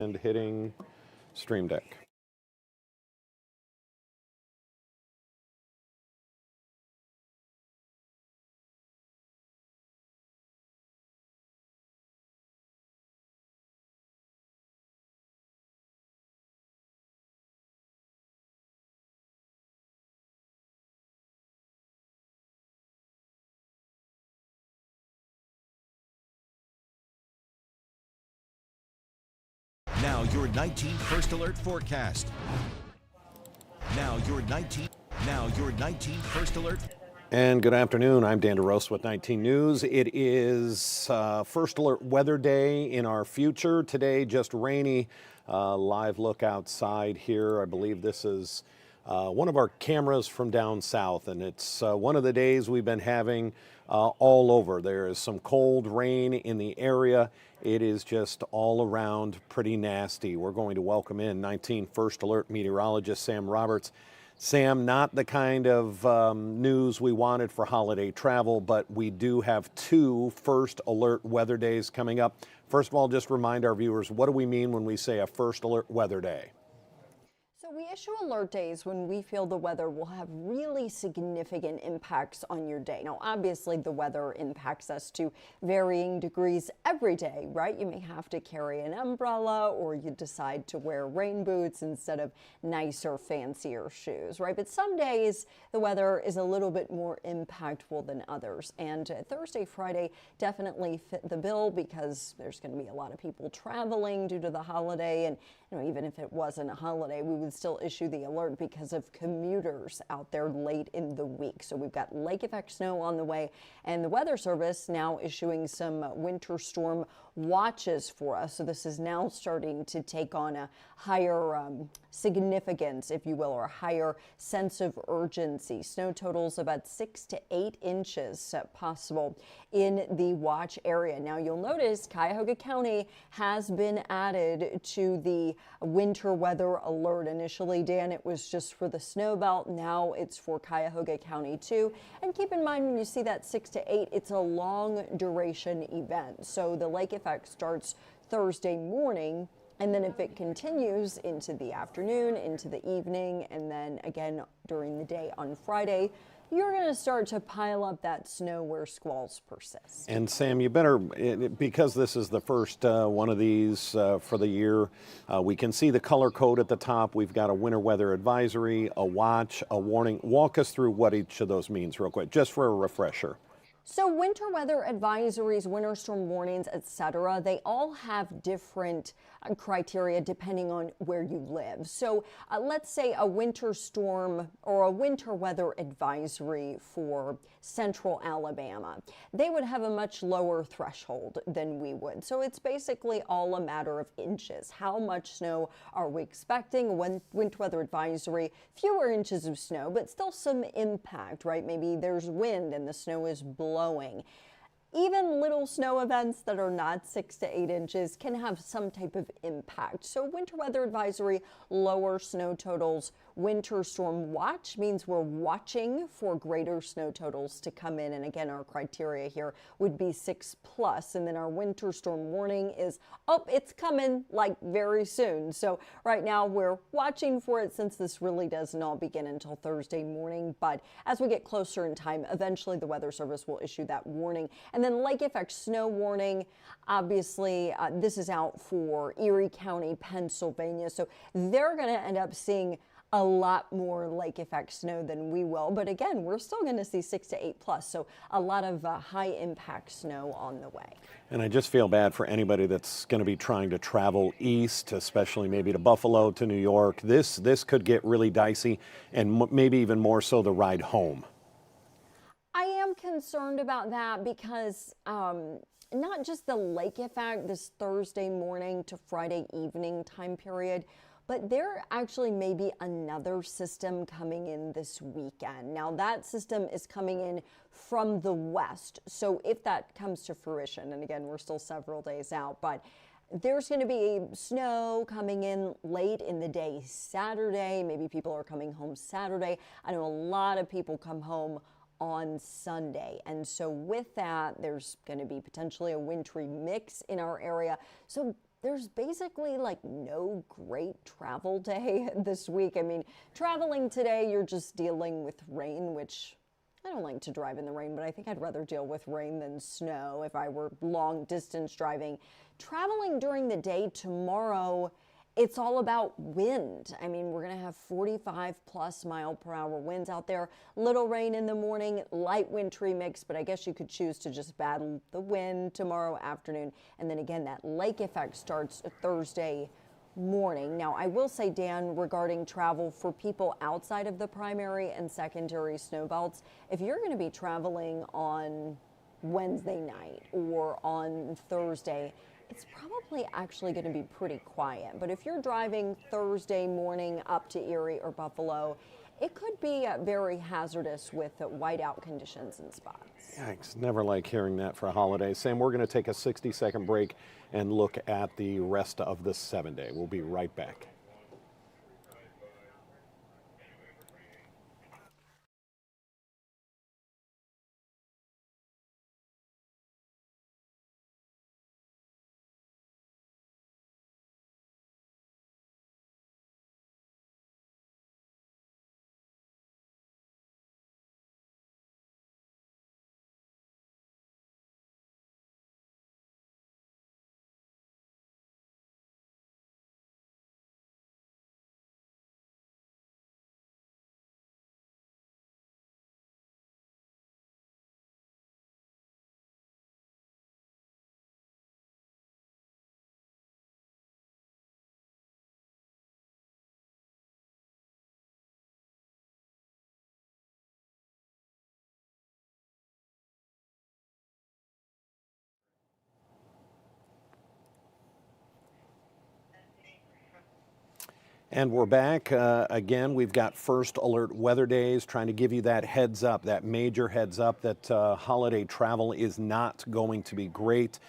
and hitting Stream Deck. Now your 19 First Alert forecast. Now your 19 First Alert. And good afternoon. I'm Dan DeRosa with 19 News. It is First Alert weather day in our future. Today, just rainy. Live look outside here. I believe this is one of our cameras from down south, and it's one of the days we've been having all over. There is some cold rain in the area. It is just all around pretty nasty. We're going to welcome in 19 First Alert meteorologist Sam Roberts. Sam, not the kind of news we wanted for holiday travel, but we do have two First Alert weather days coming up. First of all, just remind our viewers, what do we mean when we say a First Alert weather day? So we issue alert days when we feel the weather will have really significant impacts on your day. Now, obviously, the weather impacts us to varying degrees every day, right? You may have to carry an umbrella, or you decide to wear rain boots instead of nicer, fancier shoes, right? But some days the weather is a little bit more impactful than others. And Thursday, Friday definitely fit the bill because there's going to be a lot of people traveling due to the holiday. And even if it wasn't a holiday, we would still issue the alert because of commuters out there late in the week. So we've got lake effect snow on the way, and the Weather Service now issuing some winter storm watches for us. So this is now starting to take on a higher significance, if you will, or a higher sense of urgency. Snow totals about 6 to 8 inches possible in the watch area. Now you'll notice Cuyahoga County has been added to the winter weather alert. Initially, Dan, it was just for the snow belt. Now it's for Cuyahoga County too. And keep in mind, when you see that 6 to 8, it's a long duration event. So the lake effect starts Thursday morning, and then if it continues into the afternoon, into the evening, and then again during the day on Friday, you're going to start to pile up that snow where squalls persist. And Sam, you better, because this is the first one of these for the year, we can see the color code at the top. We've got a winter weather advisory, a watch, a warning. Walk us through what each of those means real quick, just for a refresher. So winter weather advisories, winter storm warnings, etc., they all have different criteria depending on where you live. So let's say a winter storm or a winter weather advisory for central Alabama. They would have a much lower threshold than we would. So it's basically all a matter of inches. How much snow are we expecting? When winter weather advisory, fewer inches of snow, but still some impact, right? Maybe there's wind and the snow is blowing. Even little snow events that are not 6 to 8 inches can have some type of impact. So winter weather advisory, lower snow totals. Winter storm watch means we're watching for greater snow totals to come in. And again, our criteria here would be 6+. And then our winter storm warning is, oh, it's coming like very soon. So right now we're watching for it, since this really does not begin until Thursday morning. But as we get closer in time, eventually the Weather Service will issue that warning. And then lake effect snow warning, obviously this is out for Erie County, Pennsylvania. So they're going to end up seeing a lot more lake effect snow than we will. But again, we're still going to see 6 to 8+. So a lot of high impact snow on the way. And I just feel bad for anybody that's going to be trying to travel east, especially maybe to Buffalo, to New York. This could get really dicey, and maybe even more so the ride home. I am concerned about that because not just the lake effect this Thursday morning to Friday evening time period, but there actually may be another system coming in this weekend. Now that system is coming in from the west. So if that comes to fruition, and again, we're still several days out, but there's going to be snow coming in late in the day Saturday. Maybe people are coming home Saturday. I know a lot of people come home on Sunday. And so with that, there's going to be potentially a wintry mix in our area. So there's basically like no great travel day this week. I mean, traveling today, you're just dealing with rain, which I don't like to drive in the rain, but I think I'd rather deal with rain than snow if I were long distance driving. Traveling during the day tomorrow, it's all about wind. I mean, we're going to have 45+ mph winds out there. Little rain in the morning, light wintry mix, but I guess you could choose to just battle the wind tomorrow afternoon. And then again, that lake effect starts Thursday morning. Now, I will say, Dan, regarding travel for people outside of the primary and secondary snow belts, if you're going to be traveling on Wednesday night or on Thursday, it's probably actually going to be pretty quiet. But if you're driving Thursday morning up to Erie or Buffalo, it could be very hazardous with whiteout conditions in spots. Yikes, never like hearing that for a holiday. Sam, we're going to take a 60-second break and look at the rest of the 7-day. We'll be right back. And we're back. Again, we've got first alert weather days, trying to give you that heads up, that major heads up that holiday travel is not going to be great.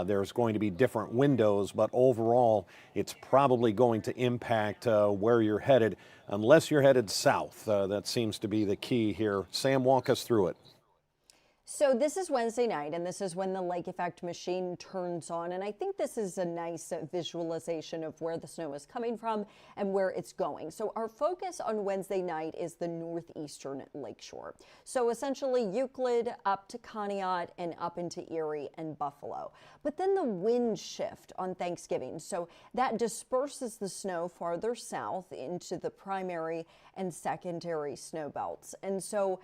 There's going to be different windows, but overall, it's probably going to impact where you're headed, unless you're headed south. That seems to be the key here. Sam, walk us through it. So this is Wednesday night, and this is when the lake effect machine turns on. And I think this is a nice visualization of where the snow is coming from and where it's going. So our focus on Wednesday night is the northeastern lakeshore. So essentially Euclid up to Conneaut and up into Erie and Buffalo. But then the wind shift on Thanksgiving. So that disperses the snow farther south into the primary and secondary snow belts. And so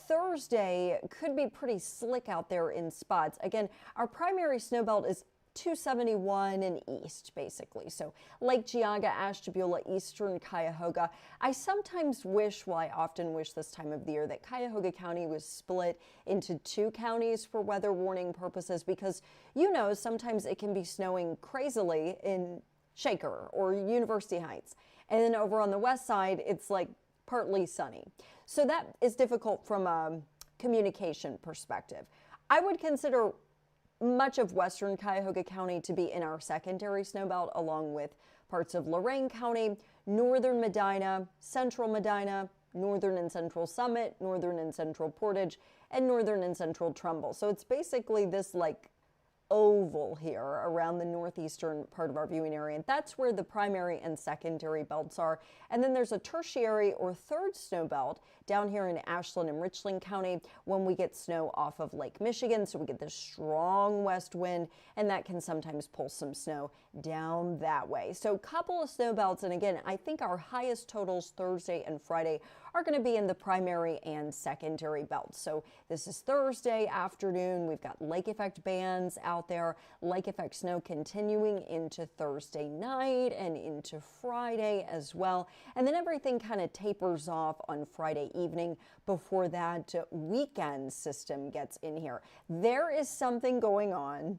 Thursday could be pretty slick out there in spots. Again, our primary snow belt is 271 and east, basically. So Lake Geauga, Ashtabula, eastern Cuyahoga. I sometimes wish, well, I often wish this time of the year, that Cuyahoga County was split into 2 counties for weather warning purposes, because, you know, sometimes it can be snowing crazily in Shaker or University Heights. And then over on the west side, it's like partly sunny. So that is difficult from a communication perspective. I would consider much of western Cuyahoga County to be in our secondary snow belt, along with parts of Lorain County, northern Medina, central Medina, northern and central Summit, northern and central Portage, and northern and central Trumbull. So it's basically this like oval here around the northeastern part of our viewing area. And that's where the primary and secondary belts are. And then there's a tertiary or third snow belt down here in Ashland and Richland County when we get snow off of Lake Michigan. So we get this strong west wind, and that can sometimes pull some snow down that way. So a couple of snow belts. And again, I think our highest totals Thursday and Friday are going to be in the primary and secondary belts. So this is Thursday afternoon. We've got lake effect bands out there, lake effect snow continuing into Thursday night and into Friday as well. And then everything kind of tapers off on Friday evening before that weekend system gets in here. There is something going on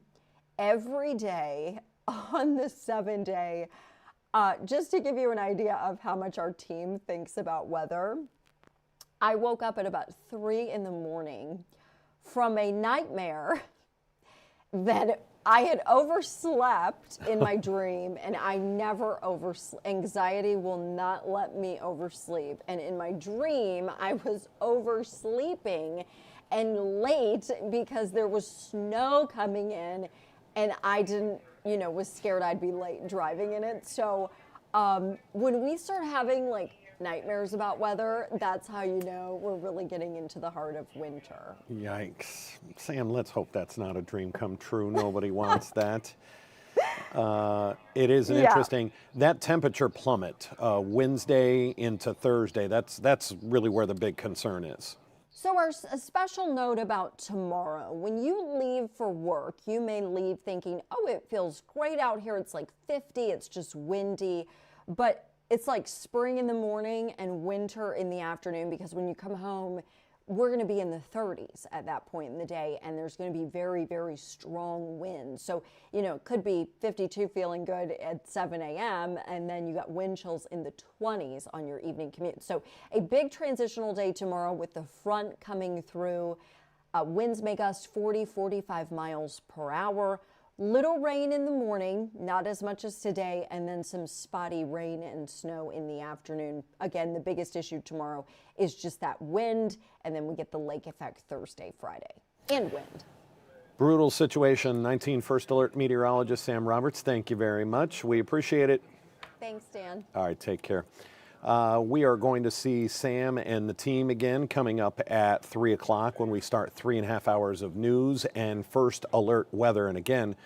every day on the 7-day. Just to give you an idea of how much our team thinks about weather, I woke up at about 3 in the morning from a nightmare that I had overslept in my dream, and I never oversleep. Anxiety will not let me oversleep. And in my dream, I was oversleeping and late because there was snow coming in, and I didn't was scared I'd be late driving in it. So when we start having like nightmares about weather, that's how you know we're really getting into the heart of winter. Yikes. Sam, let's hope that's not a dream come true. Nobody wants that. It is an interesting, that temperature plummet Wednesday into Thursday. That's really where the big concern is. So a special note about tomorrow. When you leave for work, you may leave thinking, oh, it feels great out here. It's like 50, it's just windy, but it's like spring in the morning and winter in the afternoon, because when you come home, we're going to be in the 30s at that point in the day, and there's going to be very, very strong winds. So, it could be 52 feeling good at 7 a.m., and then you got wind chills in the 20s on your evening commute. So a big transitional day tomorrow with the front coming through. Winds may gust 40, 45 miles per hour. Little rain in the morning, not as much as today, and then some spotty rain and snow in the afternoon. Again, the biggest issue tomorrow is just that wind, and then we get the lake effect Thursday, Friday, and wind. Brutal situation. 19 First Alert meteorologist Sam Roberts, thank you very much. We appreciate it. Thanks, Dan. All right, take care. We are going to see Sam and the team again coming up at 3 o'clock when we start 3.5 hours of news and First Alert weather. And again,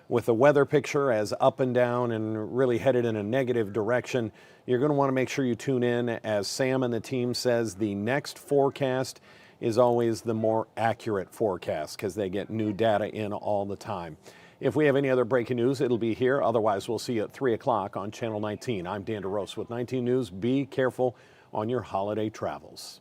with the weather picture as up and down and really headed in a negative direction, you're going to want to make sure you tune in. As Sam and the team says, the next forecast is always the more accurate forecast because they get new data in all the time. If we have any other breaking news, it'll be here. Otherwise, we'll see you at 3 o'clock on Channel 19. I'm Dan DeRosa with 19 News. Be careful on your holiday travels.